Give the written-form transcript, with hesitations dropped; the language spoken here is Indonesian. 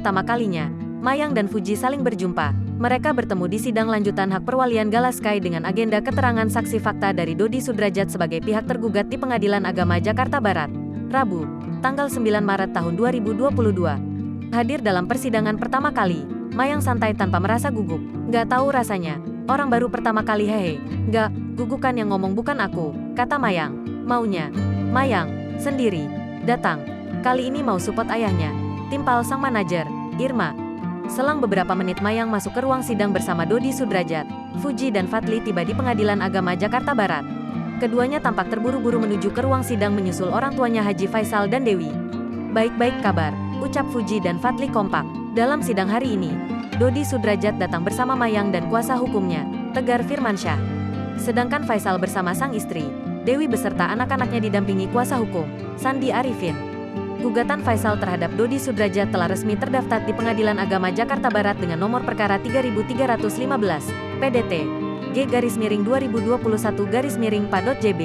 pertama kalinya, Mayang dan Fuji saling berjumpa. Mereka bertemu di sidang lanjutan hak perwalian Galaskai dengan agenda keterangan saksi fakta dari Dodi Sudrajat sebagai pihak tergugat di Pengadilan Agama Jakarta Barat. Rabu, tanggal 9 Maret tahun 2022. Hadir dalam persidangan pertama kali, Mayang santai tanpa merasa gugup. Nggak tahu rasanya, orang baru pertama kali hehe. Nggak, gugukan yang ngomong bukan aku, kata Mayang. Maunya, Mayang, sendiri, datang. Kali ini mau support ayahnya, timpal sang manajer, Irma. Selang beberapa menit Mayang masuk ke ruang sidang bersama Dodi Sudrajat, Fuji dan Fadli tiba di Pengadilan Agama Jakarta Barat. Keduanya tampak terburu-buru menuju ke ruang sidang menyusul orang tuanya Haji Faisal dan Dewi. Baik-baik kabar, ucap Fuji dan Fadli kompak. Dalam sidang hari ini, Dodi Sudrajat datang bersama Mayang dan kuasa hukumnya, Tegar Firmansyah. Sedangkan Faisal bersama sang istri, Dewi beserta anak-anaknya didampingi kuasa hukum, Sandi Arifin. Gugatan Faisal terhadap Dodi Sudrajat telah resmi terdaftar di Pengadilan Agama Jakarta Barat dengan nomor perkara 3315, PDT, G_2021_PA.JB.